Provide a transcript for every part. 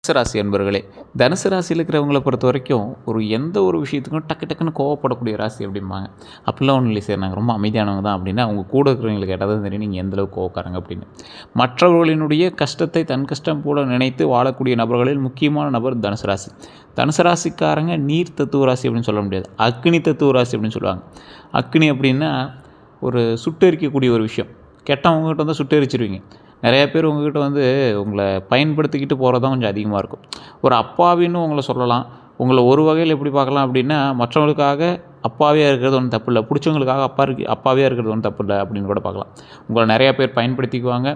தனுசு ராசி அன்பர்களே, தனுசு ராசியில் இருக்கிறவங்கள பொறுத்த வரைக்கும் எந்த ஒரு விஷயத்துக்கும் டக்கு டக்குன்னு கோவப்படக்கூடிய ராசி அப்படிம்பாங்க. அப்படிலாம் ஒன்றும் இல்லை சார், நாங்கள் ரொம்ப அமைதியானவங்க தான் அப்படின்னா, அவங்க கூட இருக்கிறவங்களுக்கு கேட்டால் தான் தெரியும் நீங்கள் எந்தளவுக்கு கோவக்காரங்க அப்படின்னு. மற்றவர்களினுடைய கஷ்டத்தை தன் கஷ்டம் போல நினைத்து வாழக்கூடிய நபர்களில் முக்கியமான நபர் தனுசு ராசி. தனுசு ராசிக்காரங்க நீர் தத்துவ ராசி அப்படின்னு சொல்ல முடியாது, அக்னி தத்துவ ராசி அப்படின்னு சொல்லுவாங்க. அக்னி அப்படின்னா ஒரு சுட்டெரிக்கக்கூடிய ஒரு விஷயம். கெட்டவங்ககிட்ட வந்து சுட்டெரிச்சிருவீங்க. நிறையா பேர் உங்கள்கிட்ட வந்து உங்களை பயன்படுத்திக்கிட்டு போகிறது தான் கொஞ்சம் அதிகமாக இருக்கும். ஒரு அப்பாவின்னு உங்களை சொல்லலாம். உங்களை ஒரு வகையில் எப்படி பார்க்கலாம் அப்படின்னா, மற்றவங்களுக்காக அப்பாவியாக இருக்கிறது ஒன்றும் தப்பு இல்லை, பிடிச்சவங்களுக்காக அப்பாவியாக இருக்கிறது ஒன்றும் தப்பு இல்லை அப்படின்னு கூட பார்க்கலாம். உங்களை நிறையா பேர் பயன்படுத்திக்குவாங்க,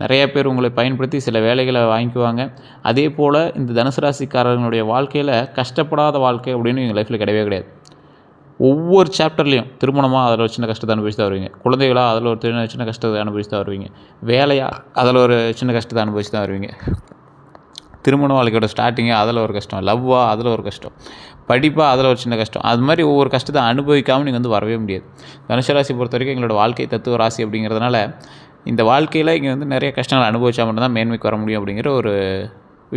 நிறையா பேர் உங்களை பயன்படுத்தி சில வேலைகளை வாங்கிக்குவாங்க. அதே போல் இந்த தனுசு ராசிக்காரர்களுடைய வாழ்க்கையில் கஷ்டப்படாத வாழ்க்கை அப்படின்னு எங்கள் லைஃப்பில் கிடையவே கிடையாது. ஒவ்வொரு சாப்டர்லேயும் திருமணமாக அதில் ஒரு சின்ன கஷ்டத்தை அனுபவிச்சு தான் வருவீங்க, குழந்தைகளாக அதில் ஒரு சின்ன கஷ்டத்தை அனுபவிச்சு தான் வருவீங்க, வேலையாக அதில் ஒரு சின்ன கஷ்டத்தை அனுபவிச்சு தான் வருவீங்க, திருமண வாழ்க்கையோட ஸ்டார்டிங்காக அதில் ஒரு கஷ்டம், லவ்வாக அதில் ஒரு கஷ்டம், படிப்பாக அதில் ஒரு சின்ன கஷ்டம். அது மாதிரி ஒவ்வொரு கஷ்டத்தை அனுபவிக்காமல் நீங்கள் வந்து வரவே முடியாது. தனுசு ராசி பொறுத்த வரைக்கும் எங்களோட வாழ்க்கை தத்துவ ராசி அப்படிங்கிறதுனால இந்த வாழ்க்கையில் இங்கே வந்து நிறைய கஷ்டங்கள் அனுபவிச்சா மட்டும்தான் மேன்மைக்கு வர முடியும் அப்படிங்கிற ஒரு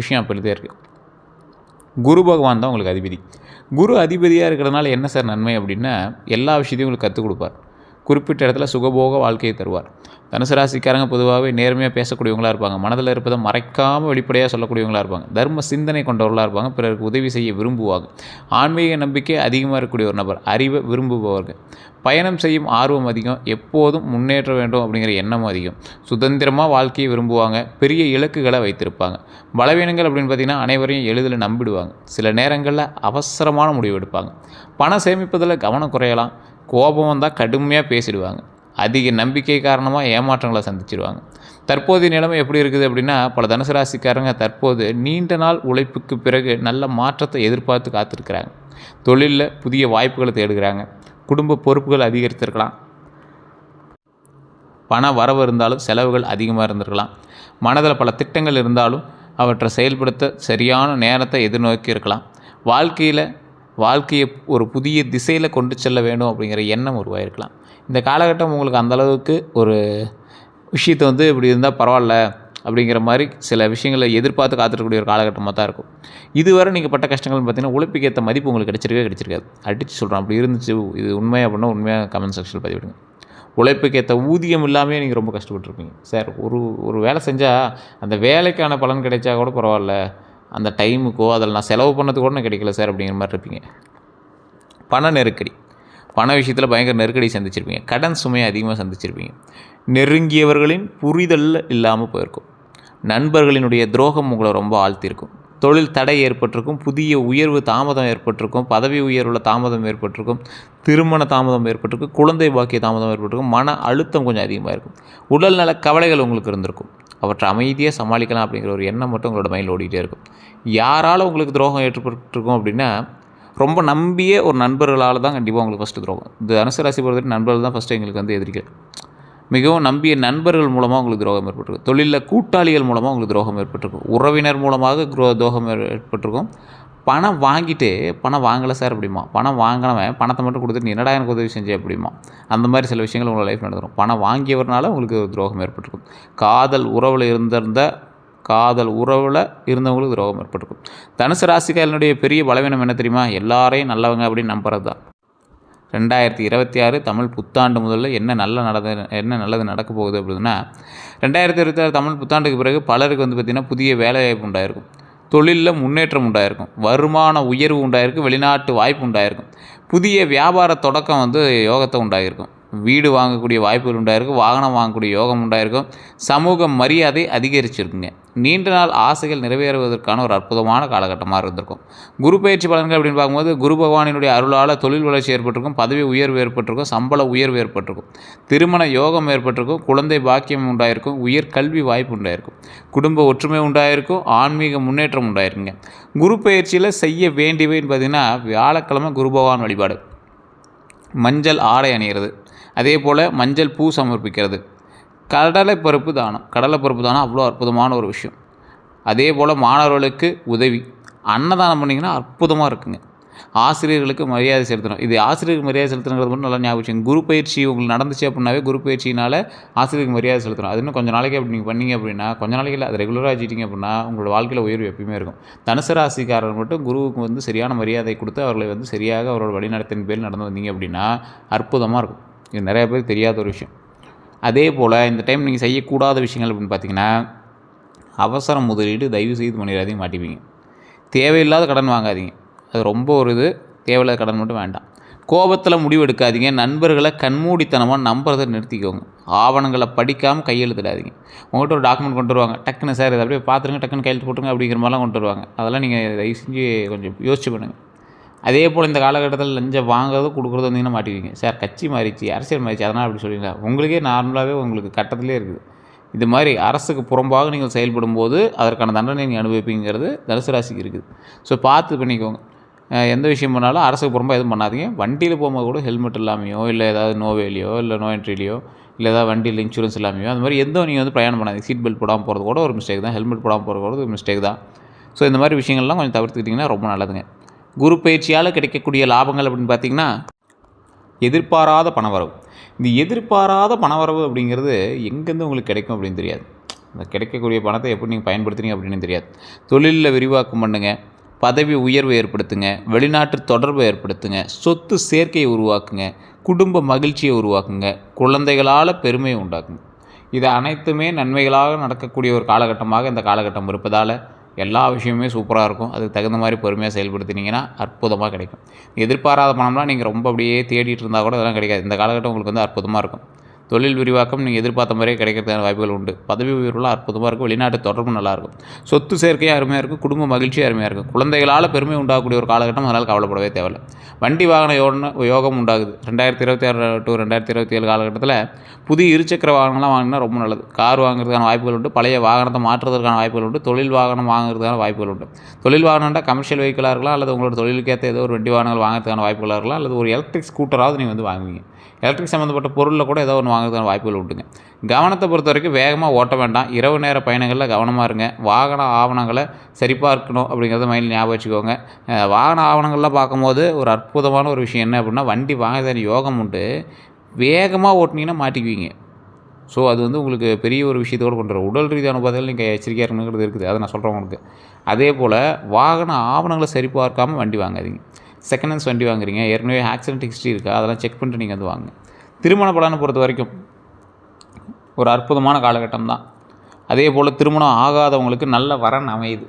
விஷயம் அப்படி இருக்குது. குரு பகவான் தான் உங்களுக்கு அதிபதி. குரு அதிபதியாக இருக்கிறதுனால என்ன சார் நன்மை அப்படின்னா, எல்லா விஷயத்தையும் உங்களுக்கு கற்றுக் கொடுப்பார். குறிப்பிட்ட இடத்துல சுகபோக வாழ்க்கையை தருவார். தனுசு ராசிக்காரங்க பொதுவாகவே நேர்மையாக பேசக்கூடியவங்களாக இருப்பாங்க, மனதில் இருப்பதை மறைக்காமல் வெளிப்படையாக சொல்லக்கூடியவங்களாக இருப்பாங்க, தர்ம சிந்தனை கொண்டவர்களாக இருப்பாங்க, பிறருக்கு உதவி செய்ய விரும்புவாங்க, ஆன்மீக நம்பிக்கை அதிகமாக இருக்கக்கூடிய ஒரு நபர், அறிவை விரும்புபவர்கள், பயணம் செய்யும் ஆர்வம் அதிகம், எப்போதும் முன்னேற்ற வேண்டும் அப்படிங்கிற எண்ணம் அதிகம், சுதந்திரமாக வாழ்க்கையை விரும்புவாங்க, பெரிய இலக்குகளை வைத்திருப்பாங்க. பலவீனங்கள் அப்படின்னு பார்த்திங்கன்னா அனைவரையும் எளிதில் நம்பிடுவாங்க, சில நேரங்களில் அவசரமான முடிவு எடுப்பாங்க, பணம் சேமிப்பதில் கவனம் குறையலாம், கோபம் வந்தால் கடுமையாக பேசிடுவாங்க, அதிக நம்பிக்கை காரணமாக ஏமாற்றங்களை சந்திச்சிடுவாங்க. தற்போதைய நிலைமை எப்படி இருக்குது அப்படின்னா, பல தனுசு ராசிக்காரங்க தற்போது நீண்ட நாள் உழைப்புக்கு பிறகு நல்ல மாற்றத்தை எதிர்பார்த்து காத்திருக்கிறாங்க. தொழிலில் புதிய வாய்ப்புகளை தேடுகிறாங்க, குடும்ப பொறுப்புகள் அதிகரித்திருக்கலாம், பண வரவு இருந்தாலும் செலவுகள் அதிகமாக இருந்திருக்கலாம், மனதில் பல திட்டங்கள் இருந்தாலும் அவற்றை செயல்படுத்த சரியான நேரத்தை எதிர்நோக்கி இருக்கலாம், வாழ்க்கையை ஒரு புதிய திசையில் கொண்டு செல்ல வேண்டும் அப்படிங்கிற எண்ணம் உருவாயிருக்கலாம். இந்த காலகட்டம் உங்களுக்கு அந்தளவுக்கு ஒரு விஷயத்தை வந்து இப்படி இருந்தால் பரவாயில்ல அப்படிங்கிற மாதிரி சில விஷயங்களை எதிர்பார்த்து காத்திருக்கக்கூடிய ஒரு காலகட்டமாக தான் இருக்கும். இதுவரை நீங்கள் பட்ட கஷ்டங்கள்னு பார்த்தீங்கன்னா உழைப்புக்கு ஏற்ற மதிப்பு உங்களுக்கு கிடைச்சிருக்காது. அடித்து சொல்கிறேன், அப்படி இருந்துச்சு இது உண்மையாக அப்படின்னா உண்மையாக கமெண்ட் செக்ஷனில் பதிவிடுங்க. உழைப்புக்கு ஏற்ற ஊதியம் இல்லாமல் நீங்கள் ரொம்ப கஷ்டப்பட்டுருப்பீங்க. சார் ஒரு வேலை செஞ்சால் அந்த வேலைக்கான பலன் கிடைச்சா கூட பரவாயில்ல, அந்த டைமுக்கோ அதில் நான் செலவு பண்ணது கூட கிடைக்கல சார் அப்படிங்கிற மாதிரி இருப்பீங்க. பண நெருக்கடி, பண விஷயத்தில் பயங்கர நெருக்கடி சந்திச்சிருப்பீங்க, கடன் சுமையை அதிகமாக சந்திச்சிருப்பீங்க, நெருங்கியவர்களின் புரிதல் இல்லாமல் போயிருக்கும், நண்பர்களினுடைய துரோகம் உங்களை ரொம்ப ஆழ்த்தியிருக்கும், தொழில் தடை ஏற்பட்டிருக்கும், புதிய உயர்வு தாமதம் ஏற்பட்டிருக்கும், பதவி உயர்வில் தாமதம் ஏற்பட்டிருக்கும், திருமண தாமதம் ஏற்பட்டிருக்கும், குழந்தை பாக்கிய தாமதம் ஏற்பட்டிருக்கும், மன அழுத்தம் கொஞ்சம் அதிகமாக இருக்கும், உடல்நல கவலைகள் உங்களுக்கு இருந்திருக்கும், அவற்றை அமைதியாக சமாளிக்கலாம் அப்படிங்கிற ஒரு எண்ணம் மட்டும் உங்களோட மைண்டில் ஓடிக்கிட்டே இருக்கும். யாரால் உங்களுக்கு துரோகம் ஏற்பட்டிருக்கும் அப்படின்னா, ரொம்ப நம்பிய ஒரு நண்பர்களால் தான் கண்டிப்பாக உங்களுக்கு ஃபஸ்ட்டு துரோகம். இந்த தனுசு ராசி பொறுத்தவரைக்கும் நண்பர்கள் தான் ஃபஸ்ட்டு எங்களுக்கு வந்து எதிரிகள். மிகவும் நம்பிய நண்பர்கள் மூலமாக உங்களுக்கு துரோகம் ஏற்பட்டிருக்கும், தொழிலில் கூட்டாளிகள் மூலமாக உங்களுக்கு துரோகம் ஏற்பட்டிருக்கும், உறவினர் மூலமாக துரோகம் ஏற்பட்டிருக்கும். பணம் வாங்கிட்டு பணம் வாங்கலை சார் அப்படிமா, பணம் வாங்கினவன் பணத்தை மட்டும் கொடுத்துட்டு நீ என்னடா எனக்கு உதவி செஞ்சே அப்படிமா, அந்த மாதிரி சில விஷயங்கள் உங்கள் லைஃப் நடந்துடும். பணம் வாங்கியவர்னால உங்களுக்கு துரோகம் ஏற்பட்டிருக்கும். காதல் உறவில் இருந்தவங்களுக்கு துரோகம் ஏற்பட்டிருக்கும். தனுசு ராசிக்காரனுடைய பெரிய பலவீனம் என்ன தெரியுமா? எல்லாரையும் நல்லவங்க அப்படின்னு நம்புறது தான். 2026 தமிழ் புத்தாண்டு முதல்ல என்ன நல்லது நடக்க போகுது அப்படின்னா, 2026 தமிழ் புத்தாண்டுக்கு பிறகு பலருக்கு வந்து பார்த்திங்கன்னா புதிய வேலைவாய்ப்பு உண்டாயிருக்கும், தொழிலில் முன்னேற்றம் உண்டாயிருக்கும், வருமான உயர்வு உண்டாயிருக்கும், வெளிநாட்டு வாய்ப்பு உண்டாயிருக்கும், புதிய வியாபார தொடக்கம் வந்து யோகத்தை உண்டாயிருக்கும், வீடு வாங்கக்கூடிய வாய்ப்புகள் உண்டாயிருக்கும், வாகனம் வாங்கக்கூடிய யோகம் உண்டாயிருக்கும், சமூக மரியாதை அதிகரிச்சிருக்குங்க, நீண்ட நாள் ஆசைகள் நிறைவேறுவதற்கான ஒரு அற்புதமான காலகட்டமாக இருந்திருக்கும். குரு பயிற்சி பலன்கள் அப்படின்னு பார்க்கும்போது குரு பகவானினுடைய அருளால் தொழில் வளர்ச்சி ஏற்பட்டிருக்கும், பதவி உயர்வு ஏற்பட்டிருக்கும், சம்பள உயர்வு ஏற்பட்டிருக்கும், திருமண யோகம் ஏற்பட்டிருக்கும், குழந்தை பாக்கியம் உண்டாயிருக்கும், உயர் கல்வி வாய்ப்பு உண்டாயிருக்கும், குடும்ப ஒற்றுமை உண்டாயிருக்கும், ஆன்மீக முன்னேற்றம் உண்டாயிருக்குங்க. குரு பயிற்சியில் செய்ய வேண்டியவைன்னு பார்த்திங்கன்னா, வியாழக்கிழமை குரு பகவான் வழிபாடு, மஞ்சள் ஆடை அணிகிறது, அதே போல் மஞ்சள் பூ சமர்ப்பிக்கிறது, கடலைப்பருப்பு தானம் அவ்வளோ அற்புதமான ஒரு விஷயம். அதே போல் மாணவர்களுக்கு உதவி, அன்னதானம் பண்ணிங்கன்னா அற்புதமாக இருக்குங்க. ஆசிரியர்களுக்கு மரியாதை செலுத்தணும். இது ஆசிரியருக்கு மரியாதை செலுத்தணுங்கிறது மட்டும் நல்லா ஞாபகம் வச்சுக்கோங்க. குரு பயிற்சி உங்களுக்கு நடந்துச்சு அப்படின்னாவே குரு பயிற்சியினால் ஆசிரியருக்கு மரியாதை செலுத்தணும். அது இன்னும் கொஞ்சம் நாளைக்கு அப்படி நீங்கள் பண்ணீங்க அப்படின்னா, கொஞ்சம் நாளைக்கு இல்லை, அது ரெகுலராக வச்சுட்டீங்க அப்படின்னா உங்களோட வாழ்க்கையில் உயர்வு எப்பயுமே இருக்கும். தனுசு ராசிக்காரர் மட்டும் குருவுக்கு வந்து சரியான மரியாதை கொடுத்து அவர்களை வந்து சரியாக அவரோட வழிநடத்தின் பேரில் நடந்து வந்தீங்க அப்படின்னா அற்புதமாக இருக்கும். இது நிறைய பேருக்கு தெரியாத ஒரு விஷயம். அதே போல் இந்த டைம் நீங்கள் செய்யக்கூடாத விஷயங்கள் அப்படின்னு பார்த்தீங்கன்னா, அவசர முதலீடு தயவு செய்து பண்ணிடாதீங்க, மாட்டிப்பீங்க. தேவையில்லாத கடன் வாங்காதீங்க, அது ரொம்ப ஒரு இது. தேவையில்லாத கடன் மட்டும் வேண்டாம். கோபத்தில் முடிவு எடுக்காதீங்க. நண்பர்களை கண்மூடித்தனமாக நம்புறதை நிறுத்திக்கோங்க. ஆவணங்களை படிக்காமல் கையெழுத்திடாதீங்க. உங்கள்கிட்ட ஒரு டாக்குமெண்ட் கொண்டு வருவாங்க, டக்குன்னு சார் இதை அப்படியே பார்த்துருங்க, டக்குன்னு கையெழுத்து போட்டுருங்க அப்படிங்கிற மாதிரிலாம் கொண்டு வருவாங்க. அதெல்லாம் நீங்கள் தயவு செஞ்சு கொஞ்சம் யோசிச்சு பண்ணுங்கள். அதே போல் இந்த காலகட்டத்தில் லஞ்சம் வாங்குறது கொடுக்குறது வந்தீங்கன்னா மாட்டிக்குவீங்க. சார் கட்சி மாறிச்சு, அரசியல் மாறிச்சு, அதனால் அப்படி சொல்லிங்களா? உங்களுக்கே நார்மலாகவே உங்களுக்கு கட்டத்திலே இருக்குது. இது மாதிரி அரசுக்கு புறம்பாக நீங்கள் செயல்படும் போது அதற்கான தண்டனை நீங்கள் அனுபவிப்பீங்கிறது தனுசு ராசிக்கு இருக்குது. ஸோ பார்த்து பண்ணிக்கோங்க. எந்த விஷயம் பண்ணாலும் அரசுக்கு புறம்பாக எதுவும் பண்ணாதீங்க. வண்டியில் போகும்போது கூட ஹெல்மெட் இல்லாமையோ, இல்லை ஏதாவது நோவேலியோ, இல்லை நோ என்ட்ரிலையோ, இல்லை ஏதாவது வண்டியில் இன்சூரன்ஸ் இல்லாமையோ, அந்த மாதிரி எந்த நீங்கள் வந்து பிரயாணம் பண்ணாதீங்க. சீட் பெல்ட் போடாமல் போகிறது கூட ஒரு மிஸ்டேக் தான். ஹெல்மெட் போடாமல் போகிறது கூட ஒரு மிஸ்டேக் தான். ஸோ இந்த மாதிரி விஷயங்கள்லாம் கொஞ்சம் தவிர்த்துக்கிட்டிங்கன்னா ரொம்ப நல்லதுங்க. குரு பயிற்சியால் கிடைக்கக்கூடிய லாபங்கள் அப்படின்னு பார்த்திங்கன்னா, எதிர்பாராத பணவரவு. இந்த எதிர்பாராத பணவரவு அப்படிங்கிறது எங்கேருந்து உங்களுக்கு கிடைக்கும் அப்படின்னு தெரியாது. அந்த கிடைக்கக்கூடிய பணத்தை எப்படி நீங்கள் பயன்படுத்துறீங்க அப்படின்னு தெரியாது. தொழிலில் விரிவாக்கம் பண்ணுங்கள், பதவி உயர்வு ஏற்படுத்துங்க, வெளிநாட்டு தொடர்பை ஏற்படுத்துங்க, சொத்து சேர்க்கையை உருவாக்குங்க, குடும்ப மகிழ்ச்சியை உருவாக்குங்க, குழந்தைகளால் பெருமையை உண்டாக்குங்க. இது அனைத்துமே நன்மைகளாக நடக்கக்கூடிய ஒரு காலகட்டமாக இந்த காலகட்டம் இருப்பதால் எல்லா விஷயமுமே சூப்பராக இருக்கும். அதுக்கு தகுந்த மாதிரி பொறுமையாக செயல்படுத்தினீங்கன்னா அற்புதமாக கிடைக்கும். எதிர்பாராத பணம்லாம் நீங்கள் ரொம்ப அப்படியே தேடிட்டு இருந்தால் கூட அதெல்லாம் கிடைக்காது. இந்த காலகட்டம் உங்களுக்கு வந்து அற்புதமாக இருக்கும். தொழில் விரிவாக்கம் நீங்கள் எதிர்பார்த்த மாதிரியே கிடைக்கிறதுக்கான வாய்ப்புகள் உண்டு. பதவி உயர்வுலாம் அற்புதமாக இருக்கும். வெளிநாட்டு தொடர்பு நல்லாயிருக்கும். சொத்து சேர்க்கையாக அருமையாக இருக்கும். குடும்ப மகிழ்ச்சியாக அருமையாக இருக்கும். குழந்தைகளால் பெருமை உண்டாகக்கூடிய ஒரு காலகட்டம், அதனால் கவலைப்படவே தேவையில்லை. வண்டி வாகன யோகம் உண்டாகுது. 2026 to 2027 காலகட்டத்தில் புதிய இருசக்கர வாகனம்லாம் வாங்கினா ரொம்ப நல்லது. கார் வாங்குறதுக்கான வாய்ப்புகள் உண்டு. பழைய வாகனத்தை மாற்றுறதுக்கான வாய்ப்புகள் உண்டு. தொழில் வாகனம் வாங்குறதுக்கான வாய்ப்புகள் உண்டு. தொழில் வாகனம்னா கமர்ஷியல் வெஹிக்கிளாக இருக்கலாம், அல்லது உங்களோட தொழிலுக்கேற்ற ஏதோ ஒரு வண்டி வாகனங்கள் வாங்குறதுக்கான வாய்ப்புகளாக இருக்கலாம், அல்லது ஒரு எலக்ட்ரிக் ஸ்கூட்டராவது நீங்கள் வந்து வாங்குவீங்க. எலக்ட்ரிக் சம்மந்தப்பட்ட பொருளில் கூட ஏதோ ஒன்று வாங்குறதுக்கான வாய்ப்புகள் உண்டுங்க. கவனத்தை பொறுத்த வரைக்கும் வேகமாக ஓட்ட வேண்டாம். இரவு நேர பயணங்களில் கவனமாக இருங்க. வாகன ஆவணங்களை சரிபார்க்கணும் அப்படிங்கிறத மைண்டில் ஞாபகம் வச்சுக்கோங்க. வாகன ஆவணங்கள்லாம் பார்க்கும்போது ஒரு அற்புதமான ஒரு விஷயம் என்ன அப்படின்னா, வண்டி வாங்குறதுக்கு யோகம் உண்டு. வேகமாக ஓட்டினீங்கன்னா மாட்டிக்குவீங்க. ஸோ அது வந்து உங்களுக்கு பெரிய ஒரு விஷயத்தோடு கொண்டு வரும். உடல் ரீதியான உபாதைகள் நீங்கள் எச்சரிக்கையாக இருக்கணுங்கிறது இருக்குது. அதை நான் சொல்கிறேன் உங்களுக்கு. அதே போல் வாகன ஆவணங்களை சரிபார்க்காமல் வண்டி வாங்காதீங்க. செகண்ட் ஹேண்ட்ஸ் வண்டி வாங்குறீங்க, ஏற்கனவே ஆக்சிடென்ட் ஹிஸ்ட்ரி இருக்கா, அதெல்லாம் செக் பண்ணிட்டு நீங்கள் வந்து வாங்க. திருமண பலனை பொறுத்த வரைக்கும் ஒரு அற்புதமான காலகட்டம் தான். அதே போல் திருமணம் ஆகாதவங்களுக்கு நல்ல வரன் அமையுது.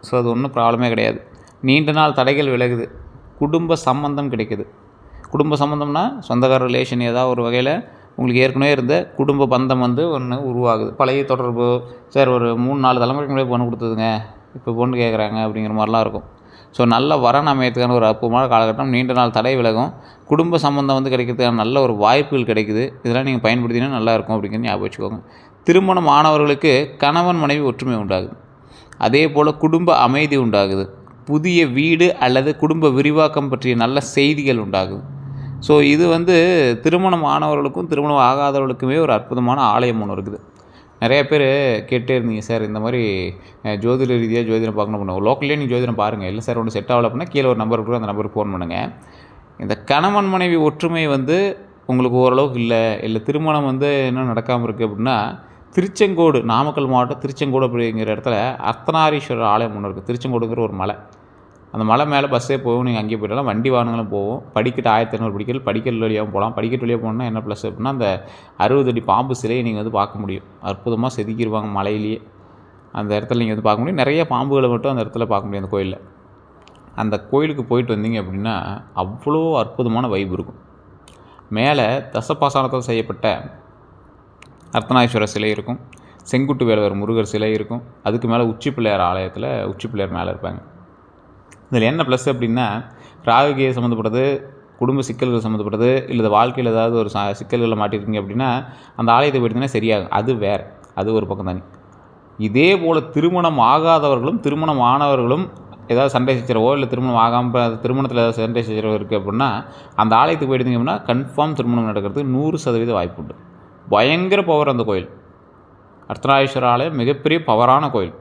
ஸோ அது ஒன்றும் ப்ராப்ளமே கிடையாது. நீண்ட நாள் தடைகள் விலகுது. குடும்ப சம்பந்தம் கிடைக்குது. குடும்ப சம்பந்தம்னா சொந்தக்கார ரிலேஷன் ஏதாவது ஒரு வகையில் உங்களுக்கு ஏற்கனவே இருந்த குடும்ப பந்தம் வந்து ஒன்று உருவாகுது. பழைய தொடர்பு, சார் ஒரு 3-4 தலைமுறைக்கு முன்னாடி பொண்ணு கொடுத்ததுங்க, இப்போ பொண்ணு கேட்குறாங்க அப்படிங்கிற மாதிரிலாம் இருக்கும். ஸோ நல்ல வரன் அமையத்துக்கான ஒரு அற்புதமான காலகட்டம். நீண்ட நாள் தடை விலகும். குடும்ப சம்பந்தம் வந்து கிடைக்கிறதுக்கான நல்ல ஒரு வாய்ப்புகள் கிடைக்குது. இதெல்லாம் நீங்கள் பயன்படுத்தினா நல்லாயிருக்கும் அப்படிங்கிறது ஞாபகம் வச்சுக்கோங்க. திருமணம் ஆனவர்களுக்கு கணவன் மனைவி ஒற்றுமை உண்டாகுது. அதே போல் குடும்ப அமைதி உண்டாகுது. புதிய வீடு அல்லது குடும்ப விரிவாக்கம் பற்றிய நல்ல செய்திகள் உண்டாகுது. ஸோ இது வந்து திருமணம் ஆனவர்களுக்கும் திருமணம் ஆகாதவர்களுக்குமே ஒரு அற்புதமான ஆலயம் ஒன்று இருக்குது. நிறைய பேர் கேட்டே இருந்தீங்க, சார் இந்த மாதிரி ஜோதிட ரீதியாக ஜோதிடம் பார்க்கணும் பண்ணுவோம். லோக்கல்லே நீங்கள் ஜோதிடம் பாருங்கள். இல்லை சார் ஒன்று செட் ஆகலை அப்படின்னா கீழே ஒரு நம்பர் இருக்கும், அந்த நம்பருக்கு ஃபோன் பண்ணுங்கள். இந்த கணவன் மனைவி ஒற்றுமை வந்து உங்களுக்கு ஓரளவுக்கு இல்லை திருமணம் வந்து இன்னும் நடக்காமல் இருக்குது அப்படின்னா, திருச்செங்கோடு, நாமக்கல் மாவட்டம் திருச்செங்கோடு அப்படிங்கிற இடத்துல அர்த்தநாரீஸ்வரர் ஆலயம் ஒன்று இருக்குது. திருச்செங்கோடுங்கிற ஒரு மலை. அந்த மலை மேலே பஸ்ஸே போகும், நீங்கள் அங்கேயே போய்டலாம். வண்டி வாகனங்களும் போகும். படிக்கட்டு 1500 படிக்கல், படிக்கல் வழியாகவும் போகலாம். படிக்கட்டு வழியாக போகணுன்னா என்ன ப்ளஸ் அப்படின்னா, அந்த 60 அடி பாம்பு சிலையை நீங்கள் வந்து பார்க்க முடியும். அற்புதமாக செதுக்கிடுவாங்க மலையிலேயே. அந்த இடத்துல நீங்கள் வந்து பார்க்க முடியும். நிறைய பாம்புகளை மட்டும் அந்த இடத்துல பார்க்க முடியும் அந்த கோயிலில். அந்த கோயிலுக்கு போயிட்டு வந்தீங்க அப்படின்னா அவ்வளோ அற்புதமான வைப் இருக்கும். மேலே தசபாசானத்தால் செய்யப்பட்ட அர்த்தநாரீஸ்வரர் சிலை இருக்கும். செங்குட்டு வேலவர் முருகர் சிலை இருக்கும். அதுக்கு மேலே உச்சி பிள்ளையார் ஆலயத்தில் உச்சி பிள்ளையார் மேலே இருப்பாங்க. இதில் என்ன ப்ளஸ் அப்படின்னா, ராகுகேது சம்மந்தப்பட்டது, குடும்ப சிக்கல்கள் சம்மந்தப்பட்டது, இல்லை வாழ்க்கையில் ஏதாவது ஒரு சிக்கல்களில் மாட்டிருக்கீங்க அப்படின்னா அந்த ஆலயத்தை போயிட்டீங்கன்னா சரியாகும். அது வேறு, அது ஒரு பக்கம் தானே. இதே போல் திருமணம் ஆகாதவர்களும் திருமணம் ஆனவர்களும் ஏதாவது சண்டை சச்சரவோ, இல்லை திருமணம் ஆகாமல் திருமணத்தில் ஏதாவது சண்டை சச்சரவோ இருக்குது அப்படின்னா அந்த ஆலயத்துக்கு போயிட்டீங்க அப்படின்னா கன்ஃபார்ம் திருமணம் நடக்கிறதுக்கு 100% வாய்ப்பு உண்டு. பயங்கர பவர் அந்த கோயில். அர்த்தநாரீஸ்வரர் ஆலயம் மிகப்பெரிய பவரான கோயில்.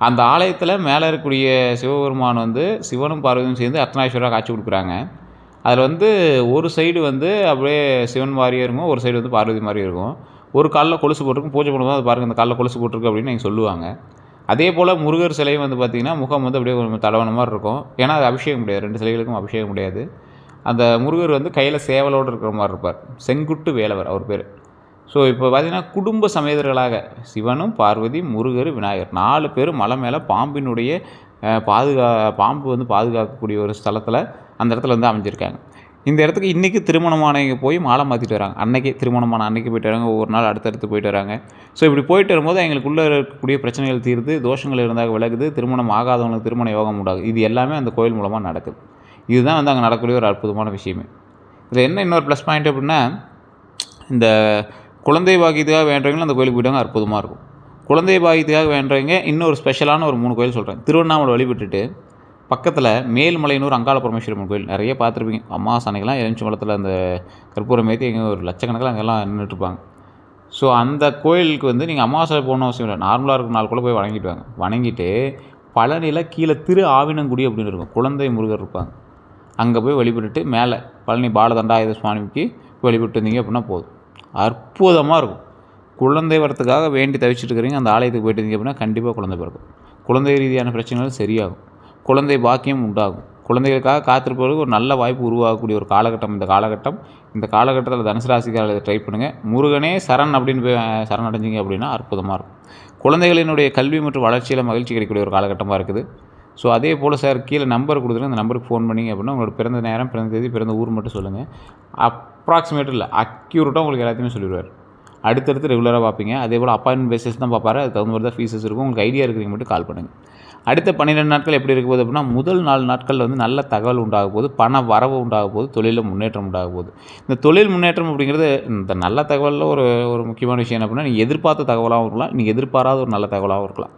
அந்த ஆலயத்தில் மேலே இருக்கக்கூடிய சிவபெருமான் வந்து சிவனும் பார்வதியும் சேர்ந்து அர்த்தநாரீஸ்வரராக காட்சி கொடுக்குறாங்க. அதில் வந்து ஒரு சைடு வந்து அப்படியே சிவன் மாதிரியே இருக்கும், ஒரு சைடு வந்து பார்வதி மாதிரியே இருக்கும். ஒரு காலில் கொலுசு போட்டிருக்கும், பூஜை பண்ணும்போது அது பாருங்கள் இந்த காலில் கொலுசு போட்டிருக்கு அப்படின்னு நீங்கள் சொல்லுவாங்க. அதே போல் முருகர் சிலையும் வந்து பார்த்திங்கன்னா முகம் வந்து அப்படியே கொஞ்சம் தடவன மாதிரி இருக்கும். ஏன்னா அது அபிஷேகம் முடியாது, 2 சிலைகளுக்கும் அபிஷேகம் முடியாது. அந்த முருகர் வந்து கையில் சேவலோடு இருக்கிற மாதிரி இருப்பார். செங்குட்டு வேலவர் அவர் பேர். ஸோ இப்போ பார்த்திங்கன்னா குடும்ப சமேதர்களாக சிவனும் பார்வதி முருகர் விநாயகர் 4 பேரும் மலை மேலே பாம்பினுடைய பாம்பு வந்து பாதுகாக்கக்கூடிய ஒரு ஸ்தலத்தில் அந்த இடத்துல வந்து அமைஞ்சிருக்காங்க. இந்த இடத்துக்கு இன்றைக்கி திருமணமானவங்க போய் மாலை மாற்றிட்டு வராங்க. அன்றைக்கி திருமணமான அன்றைக்கி போய்ட்டு வராங்க, ஒவ்வொரு நாள் அடுத்தடுத்து போய்ட்டு வராங்க. ஸோ இப்படி போயிட்டு வரும்போது எங்களுக்குள்ளே இருக்கக்கூடிய பிரச்சனைகள் தீர்ந்து, தோஷங்கள் இருந்தால் விலகுது, திருமணம் ஆகாதவங்களுக்கு திருமண யோகம் உண்டாகுது. இது எல்லாமே அந்த கோயில் மூலமாக நடக்குது. இதுதான் வந்து அங்கே நடக்கக்கூடிய ஒரு அற்புதமான விஷயமே. இதில் என்ன இன்னொரு ப்ளஸ் பாயிண்ட் அப்படின்னா, இந்த குழந்தை பாக்கியத்துக்காக வேண்டவங்களும் அந்த கோயிலுக்கு போய்ட்டாங்க, அற்புதமாக இருக்கும். குழந்தை பாக்கியத்துக்காக வேண்டவங்க இன்னொரு ஸ்பெஷலான ஒரு 3 கோயில் சொல்கிறேன். திருவண்ணாமலை வழிபட்டுட்டு பக்கத்தில் மேல்மலையனூர் அங்காள பரமேஸ்வரன் கோயில் நிறைய பார்த்துருப்பீங்க. அமாவாசை அன்னைக்கெல்லாம் எலுமிச்சம்பழத்தில் அந்த கற்பூரம் ஏற்றி எங்கே ஒரு லட்சக்கணக்கில் அங்கெல்லாம் நின்றுட்டுருப்பாங்க. ஸோ அந்த கோயிலுக்கு வந்து நீங்கள் அமாவாசை போகணும் அவசியம் இல்லை, நார்மலாக இருக்கும் நாள் கூட போய் வணங்கிட்டு வாங்க. வணங்கிட்டு பழனியில் கீழே திரு ஆவினங்குடி அப்படின்னு இருக்கும், குழந்தை முருகர் இருப்பாங்க. அங்கே போய் வழிபட்டுட்டு மேலே பழனி பாலதண்டாயுத சுவாமிக்கு வழிபட்டு வந்தீங்க அப்படின்னா போதும், அற்புதமாக இருக்கும். குழந்தை வரத்துக்காக வேண்டி தவிச்சிட்டு இருக்கிறீங்க, அந்த ஆலயத்துக்கு போயிட்டு இருந்தீங்க அப்படின்னா கண்டிப்பாக குழந்தை பிறக்கும். குழந்தை ரீதியான பிரச்சனைகள் சரியாகும், குழந்தை பாக்கியம் உண்டாகும். குழந்தைகளுக்காக காத்திருப்பவர்களுக்கு ஒரு நல்ல வாய்ப்பு உருவாகக்கூடிய ஒரு காலகட்டம் இந்த காலகட்டம். இந்த காலகட்டத்தில் தனுசு ராசிக்காரர்கள் ட்ரை பண்ணுங்கள். முருகனே சரண் அப்படின்னு போய் சரணடைஞ்சிங்க அப்படின்னா அற்புதமாக இருக்கும். குழந்தைகளினுடைய கல்வி மற்றும் வளர்ச்சியில் மகிழ்ச்சி கிடைக்கக்கூடிய ஒரு காலகட்டமாக இருக்குது. ஸோ அதே போல் சார் கீழே நம்பர் கொடுத்துருங்க, அந்த நம்பருக்கு ஃபோன் பண்ணிங்க அப்படின்னா உங்களோட பிறந்த நேரம், பிறந்த தேதி, பிறந்த ஊர் மட்டும் சொல்லுங்கள். அப்ராக்சிமேட் இல்லை, அக்யூரேட்டாக உங்களுக்கு எல்லாத்தையுமே சொல்லிடுவார். அடுத்தடுத்து ரெகுலராக பார்ப்பீங்க. அதே போல் அப்பாயின்மெண்ட் பேசிஸ் தான் பார்ப்பாரு, அதுக்கு தகுந்த மாதிரி தான் ஃபீஸஸ் இருக்கும். உங்களுக்கு ஐடியா இருக்கிறீங்க மட்டும் கால் பண்ணுங்கள். அடுத்த 12 நாட்கள் எப்படி இருக்க போகுது அப்படின்னா, முதல் 4 நாட்களில் வந்து நல்ல தகவல் உண்டாக போகுது, பண வரவு உண்டாக போகுது, தொழிலில் முன்னேற்றம் உண்டாக போகுது. இந்த தொழில் முன்னேற்றம் அப்படிங்கிறது இந்த நல்ல தகவலில் ஒரு முக்கியமான விஷயம் என்ன அப்படின்னா, நீங்கள் எதிர்பார்த்த தகவலாகவும் இருக்கலாம், நீங்கள் எதிர்பாராத ஒரு நல்ல தகவலாகவும் இருக்கலாம்.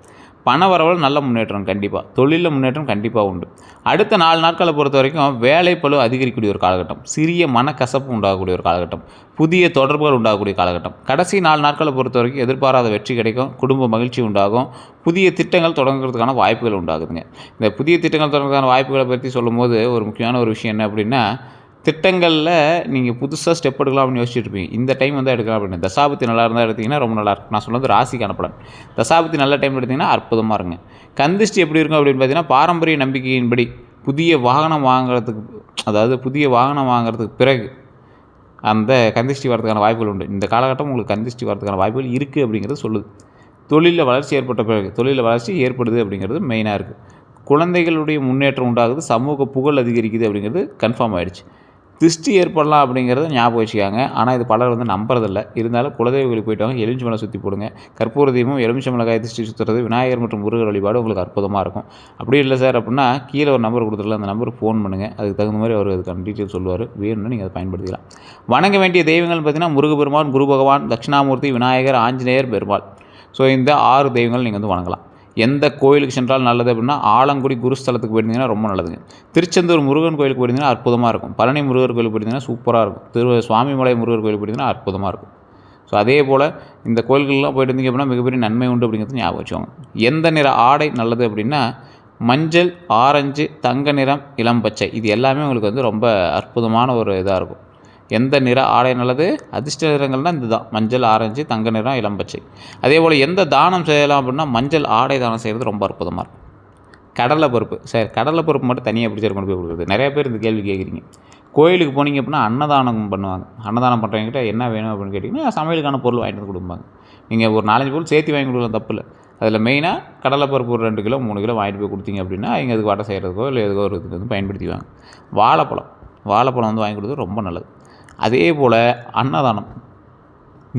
பண வரவில் நல்ல முன்னேற்றம் கண்டிப்பாக, தொழிலில் முன்னேற்றம் கண்டிப்பாக உண்டு. அடுத்த 4 நாட்களை பொறுத்த வரைக்கும் வேலைப்பளு அதிகரிக்கக்கூடிய ஒரு காலகட்டம், சிறிய மனக்கசப்பு உண்டாகக்கூடிய ஒரு காலகட்டம், புதிய தொடர்புகள் உண்டாகக்கூடிய காலகட்டம். கடைசி 4 நாட்களை பொறுத்த வரைக்கும் எதிர்பாராத வெற்றி கிடைக்கும், குடும்ப மகிழ்ச்சி உண்டாகும், புதிய திட்டங்கள் தொடங்குறதுக்கான வாய்ப்புகள் உண்டாகுதுங்க. இந்த புதிய திட்டங்கள் தொடங்குறதுக்கான வாய்ப்புகளை பற்றி சொல்லும்போது ஒரு முக்கியமான ஒரு விஷயம் என்ன அப்படின்னா, திட்டங்களில் நீங்கள் புதுசாக ஸ்டெப் எடுக்கலாம் அப்படின்னு யோசிச்சுட்டு இருப்பீங்க. இந்த டைம் வந்து எடுக்கலாம் அப்படின்னு. தசாபுத்தி நல்லா இருந்தால் எடுத்திங்கன்னா ரொம்ப நல்லாயிருக்கும். நான் சொல்கிறது ராசிக்கான பலன். தசாபுத்தி நல்ல டைம் எடுத்திங்கன்னா அற்புதமாக இருங்க. கந்திஷ்டி எப்படி இருக்கும் அப்படின்னு பார்த்தீங்கன்னா, பாரம்பரிய நம்பிக்கையின்படி புதிய வாகனம் வாங்குறதுக்கு, அதாவது புதிய வாகனம் வாங்குறதுக்கு பிறகு அந்த கந்திஷ்டி வரதுக்கான வாய்ப்புகள் உண்டு. இந்த காலகட்டம் உங்களுக்கு கந்திஷ்டி வரதுக்கான வாய்ப்புகள் இருக்குது அப்படிங்கிறது சொல்லுது. தொழிலில் வளர்ச்சி ஏற்பட்ட பிறகு, தொழிலில் வளர்ச்சி ஏற்படுது அப்படிங்கிறது மெயினாக இருக்குது. குழந்தைகளுடைய முன்னேற்றம் உண்டாகுது, சமூக புகழ் அதிகரிக்குது அப்படிங்கிறது கன்ஃபார்ம் ஆகிடுச்சு. திருஷ்டி ஏற்படலாம் அப்படிங்கிறத ஞாபகம் வச்சுக்காங்க. ஆனால் இது பலர் வந்து நம்புறதில்லை. இருந்தாலும் குலதெய்வ கோயிலுக்கு போய்ட்டு வாங்க, எலுமிச்சம்பழம் சுற்றி போடுங்க. கற்பூர தீபம், எலுமிச்சம்பழக்காய் திருஷ்டி சுற்றுறது, விநாயகர் மற்றும் முருகர் வழிபாடு உங்களுக்கு அற்புதமாக இருக்கும். அப்படி இல்லை சார் அப்படின்னா கீழே ஒரு நம்பர் கொடுத்துருல, அந்த நம்பருக்கு ஃபோன் பண்ணுங்கள். அதுக்கு தகுந்த மாதிரி அவர் அதுக்கான டீட்டெயில் சொல்லுவார். வேணும்னா நீங்கள் அதை பயன்படுத்திக்கலாம். வணங்க வேண்டிய தெய்வங்கள் பார்த்தீங்கன்னா முருகபெருமான், குரு பகவான், தட்சிணாமூர்த்தி, விநாயகர், ஆஞ்சநேயர், பெருமாள். ஸோ இந்த 6 தெய்வங்கள் நீங்கள் வந்து வணங்கலாம். எந்த கோயிலுக்கு சென்றால் நல்லது அப்படின்னா, ஆலங்குடி குருஸ்தலத்துக்கு போயிருந்தீங்கன்னா ரொம்ப நல்லதுங்க. திருச்செந்தூர் முருகன் கோயிலுக்கு போயிருந்தீங்கன்னா அற்புதமாக இருக்கும். பழனி முருகர் கோயிலுக்கு போயிருந்தீங்கன்னா சூப்பராக இருக்கும். சுவாமிமலை முருகர் கோயிலுக்கு போயிருந்தீங்கன்னா அற்புதமாக இருக்கும். ஸோ அதே போல் இந்த கோயில்கள்லாம் போயிட்டு இருந்தீங்க அப்படின்னா மிகப்பெரிய நன்மை உண்டு அப்படிங்கிறது ஞாபகம் வச்சுக்கோங்க. எந்த நிற ஆடை நல்லது அப்படின்னா, மஞ்சள், ஆரஞ்சு, தங்க நிறம், இளம் பச்சை, இது எல்லாமே உங்களுக்கு வந்து ரொம்ப அற்புதமான ஒரு இதாக இருக்கும். எந்த நிற ஆடை நல்லது, அதிர்ஷ்ட நிறங்கள்னால் இந்த தான் மஞ்சள், ஆரஞ்சு, தங்க நிறம், இளம் பச்சை. அதே போல் எந்த தானம் செய்யலாம் அப்படின்னா, மஞ்சள் ஆடை தானம் செய்கிறது ரொம்ப அற்புதமாக இருக்கும். கடலை பருப்பு, சரி கடலை பருப்பு மட்டும் தனியாக எப்படி சார் கொண்டு போய் கொடுக்குறது? நிறைய பேர் இந்த கேள்வி கேட்குறீங்க. கோயிலுக்கு போனீங்க அப்படின்னா அன்னதானம் பண்ணுவாங்க. அன்னதானம் பண்ணுறவங்ககிட்ட என்ன வேணும் அப்படின்னு கேட்டிங்கன்னா, சமையலுக்கான பொருள் வாங்கிட்டு வந்து கொடுப்பாங்க. நீங்கள் ஒரு 4-5 பொருள் சேர்த்து வாங்கி கொடுக்கலாம், தப்பு இல்லை. அதில் மெயினாக கடலை பருப்பு ஒரு 2 கிலோ 3 கிலோ வாங்கிட்டு போய் கொடுத்தீங்க அப்படின்னா, இங்கே அதுக்கு வடை செய்கிறதுக்கோ இல்லை எதுக்கோ ஒரு இதுக்கு வந்து பயன்படுத்திக்குவாங்க. வாழைப்பழம் வந்து வாங்கி கொடுத்தது ரொம்ப நல்லது. அதே போல் அன்னதானம்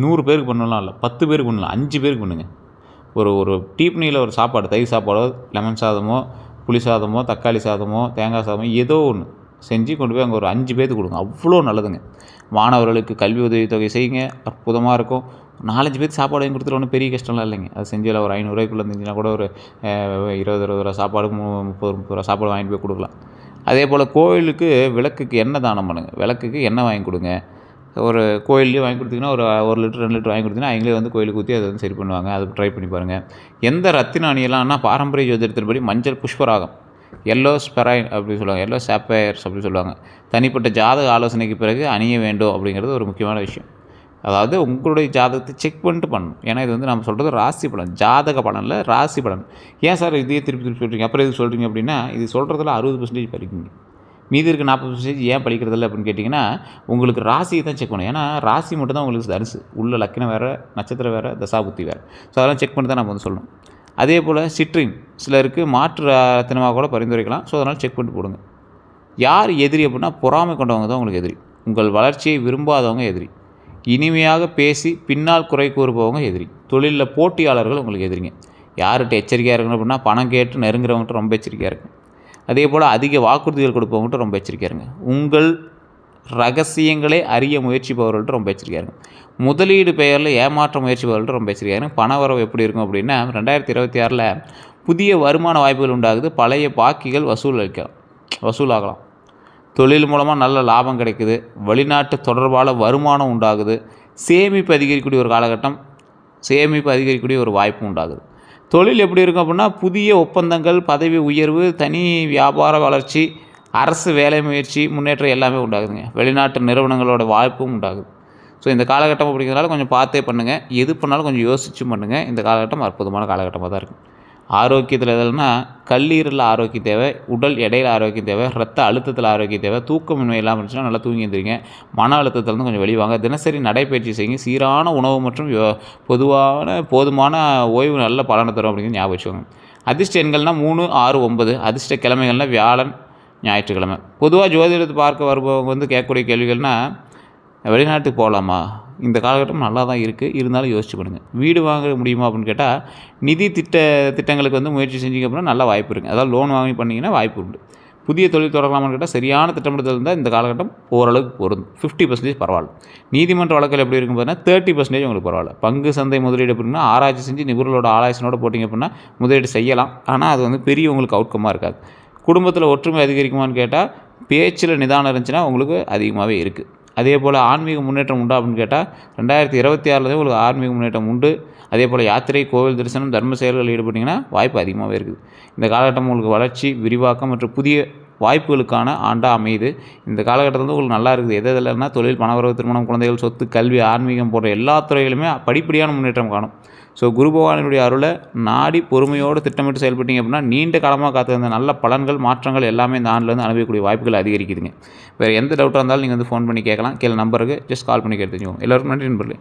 100 பேருக்கு பண்ணலாம், இல்லை 10 பேருக்கு பண்ணலாம், 5 பேருக்கு பண்ணுங்கள். ஒரு டீப்னியில் ஒரு சாப்பாடு, தயிர் சாப்பாடோ, லெமன் சாதமோ, புளி சாதமோ, தக்காளி சாதமோ, தேங்காய் சாதமோ, ஏதோ ஒன்று செஞ்சு கொண்டு போய் அங்கே ஒரு 5 பேருக்கு கொடுங்க. அவ்வளோ நல்லதுங்க. மாணவர்களுக்கு கல்வி உதவித்தொகை செய்யுங்க, அற்புதமாக இருக்கும். 4-5 பேருக்கு சாப்பாடு வாங்கி கொடுத்துட்டு ஒன்றும் பெரிய கஷ்டம்லாம் இல்லைங்க. அது செஞ்சில் ஒரு 500 ரூபாய்க்குள்ளே இருந்துச்சுன்னா கூட ஒரு 20 ரூபா சாப்பாடு, 30 ரூபா சாப்பாடு வாங்கிட்டு போய் கொடுக்கலாம். அதே போல் கோயிலுக்கு விளக்குக்கு எண்ணெய் தானம் பண்ணுங்கள். விளக்குக்கு எண்ணெய் வாங்கி கொடுங்க. ஒரு கோயில்லேயே வாங்கி கொடுத்தீங்கன்னா ஒரு 1 லிட்டர் 2 லிட்டர் வாங்கி கொடுத்தீங்கன்னா அவங்களே வந்து கோயிலுக்கு ஊற்றி அதை வந்து சரி பண்ணுவாங்க. அது ட்ரை பண்ணி பாருங்கள். எந்த ரத்தின அணியலாம்னா பாரம்பரிய ஜோதிடத்தின்படி மஞ்சள் புஷ்பராகம், எல்லோ ஸ்பெரைன் அப்படின்னு சொல்லுவாங்க, எல்லோ சாப்பயர்ஸ் அப்படின்னு சொல்லுவாங்க. தனிப்பட்ட ஜாதக ஆலோசனைக்கு பிறகு அணிய வேண்டும் அப்படிங்கிறது ஒரு முக்கியமான விஷயம். அதாவது உங்களுடைய ஜாதகத்தை செக் பண்ணிட்டு பண்ணணும். ஏன்னா இது வந்து நம்ம சொல்கிறது ராசி பலன், ஜாதக பலனில் ராசி பலன். ஏன் சார் இதையே திருப்பி சொல்கிறீங்க, அப்புறம் இது சொல்கிறீங்க அப்படின்னா, இது சொல்கிறதுல 60% படிக்குங்க, மீதி இருக்க 40% ஏன் படிக்கிறதில்ல அப்படின்னு கேட்டிங்கன்னா, உங்களுக்கு ராசியை தான் செக் பண்ணணும். ஏன்னா ராசி மட்டும் தான் உங்களுக்கு தனுசு, உள்ள லக்கினம் வேறு, நட்சத்திரம் வேறு, தசாபுத்தி வேறு. ஸோ அதெல்லாம் செக் பண்ணி தான் நம்ம வந்து சொல்லணும். அதே போல் சிட்ரின் சிலருக்கு மாற்று ரத்தினமாக கூட பரிந்துரைக்கலாம். ஸோ அதனால் செக் பண்ணிட்டு போடுங்க. யார் எதிரி அப்படின்னா, பொறாமை கொண்டவங்க தான் உங்களுக்கு எதிரி. உங்கள் வளர்ச்சியை விரும்பாதவங்க எதிரி. இனிமையாக பேசி பின்னால் குறை கூறுபவங்க எதிரி. தொழிலில் போட்டியாளர்கள் உங்களுக்கு எதிரிங்க. யார்கிட்ட எச்சரிக்கையாக இருக்கணும் அப்படின்னா, பணம் கேட்டு நெருங்குறவங்ககிட்ட ரொம்ப எச்சரிக்கையாக இருக்கும். அதே போல் அதிக வாக்குறுதிகள் கொடுப்பவங்ககிட்ட ரொம்ப எச்சரிக்கையாக இருங்க. உங்கள் ரகசியங்களை அறிய முயற்சிப்பவர்கள்ட்ட ரொம்ப எச்சரிக்கையாக இருங்க. முதலீடு பெயரில் ஏமாற்ற முயற்சிப்பவர்கள்ட்ட ரொம்ப எச்சரிக்கையாக இருங்க. பண வரவு எப்படி இருக்கும் அப்படின்னா, 2026 புதிய வருமான வாய்ப்புகள் உண்டாகுது. பழைய பாக்கிகள் வசூலாகலாம். தொழில் மூலமாக நல்ல லாபம் கிடைக்குது. வெளிநாட்டு தொடர்பால் வருமானம் உண்டாகுது. சேமிப்பு அதிகரிக்கக்கூடிய ஒரு காலகட்டம், சேமிப்பு அதிகரிக்கக்கூடிய ஒரு வாய்ப்பு உண்டாகுது. தொழில் எப்படி இருக்கும் அப்படின்னா, புதிய ஒப்பந்தங்கள், பதவி உயர்வு, தனி வியாபார வளர்ச்சி, அரசு வேலை முயற்சி, முன்னேற்றம் எல்லாமே உண்டாகுதுங்க. வெளிநாட்டு நிறுவனங்களோட வாய்ப்பும் உண்டாகுது. ஸோ இந்த காலகட்டம் அப்படிங்கிறதுனால கொஞ்சம் பார்த்தே பண்ணுங்கள். எது பண்ணாலும் கொஞ்சம் யோசித்து பண்ணுங்கள். இந்த காலகட்டம் அற்புதமான காலகட்டமாக தான் இருக்கும். ஆரோக்கியத்தில் எதுனா, கல்லீரலில் ஆரோக்கியம் தேவை, உடல் எடையில் ஆரோக்கியம் தேவை, ரத்த அழுத்தத்தில் ஆரோக்கியம் தேவை. தூக்கமின்மை இல்லாமல் இருந்துச்சுன்னா நல்லா தூங்கி எழுந்திரிங்க. மன அழுத்தத்திலேருந்து கொஞ்சம் வெளிவாங்க. தினசரி நடைப்பயிற்சி செய்யுங்க. சீரான உணவு மற்றும் போதுமான ஓய்வு நல்ல பலனை தரும் அப்படிங்கிறது ஞாபகம் வச்சுக்கோங்க. அதிர்ஷ்ட எண்கள்னால் 3, 6, 9. அதிர்ஷ்ட கிழமைகள்னால் வியாழன், ஞாயிற்றுக்கிழமை. பொதுவாக ஜோதிடத்தை பார்க்க வருபவங்க வந்து கேட்கக்கூடிய கேள்விகள்னால், வெளிநாட்டுக்கு போகலாமா, இந்த காலகட்டம் நல்லா தான் இருக்குது, இருந்தாலும் யோசிச்சு பண்ணுங்கள். வீடு வாங்க முடியுமா அப்படின்னு கேட்டால், நிதி திட்டங்களுக்கு வந்து முயற்சி செஞ்சிங்க அப்படின்னா நல்ல வாய்ப்பு இருக்குது. அதாவது லோன் வாங்கி பண்ணிங்கன்னா வாய்ப்பு உண்டு. புதிய தொழில் தொடங்கலாமான்னு கேட்டால், சரியான திட்டமிடுதல் இருந்தால் இந்த காலகட்டம் ஓரளவுக்கு பொருந்தும். 50% பரவாயில்ல. நீதிமன்ற வழக்கில் எப்படி இருக்கும் பார்த்தீங்கன்னா 30% உங்களுக்கு பரவாயில்ல. பங்கு சந்தை முதலீடு அப்படின்னா ஆராய்ச்சி செஞ்சு நிபுணர்களோட ஆலோசனையோட போட்டிங்க அப்படின்னா முதலீடு செய்யலாம். ஆனால் அது வந்து பெரிய உங்களுக்கு அவுட்கமாக இருக்காது. குடும்பத்தில் ஒற்றுமை அதிகரிக்குமான்னு கேட்டால், பேச்சில் நிதானம் இருந்துச்சுன்னா உங்களுக்கு அதிகமாகவே இருக்குது. அதே போல் ஆன்மீக முன்னேற்றம் உண்டா அப்படின்னு கேட்டால், 2026 உங்களுக்கு ஆன்மீக முன்னேற்றம் உண்டு. அதே போல் யாத்திரை, கோவில் தரிசனம், தர்ம செயல்களில் ஈடுபட்டிங்கன்னா வாய்ப்பு அதிகமாகவே இருக்குது. இந்த காலகட்டம் உங்களுக்கு வளர்ச்சி, விரிவாக்கம் மற்றும் புதிய வாய்ப்புகளுக்கான ஆண்டாக அமையுது. இந்த காலகட்டத்தில் வந்து உங்களுக்கு நல்லா இருக்குது. எது இல்லைன்னா தொழில், பணவரவு, திருமணம், குழந்தைகள், சொத்து, கல்வி, ஆன்மீகம் போன்ற எல்லா துறைகளுமே படிப்படியான முன்னேற்றம் காணும். ஸோ குரு பகவானுடைய அருளை நாடி பொறுமையோடு திட்டமிட்டு செயல்பட்டீங்க அப்படின்னா, நீண்ட காலமாக காத்திருந்த நல்ல பலன்கள், மாற்றங்கள் எல்லாமே இந்த ஆண்டிலேருந்து அனுபவிக்கக்கூடிய வாய்ப்புகள் அதிகரிக்குதுங்க. வேறு எந்த டவுட்டாக இருந்தாலும் நீங்கள் வந்து ஃபோன் பண்ணி கேட்கலாம். கீழே நம்பருக்கு ஜஸ்ட் கால் பண்ணி கேட்டுக்கோங்க. எல்லோருக்கும் நன்றி நண்பர்களே.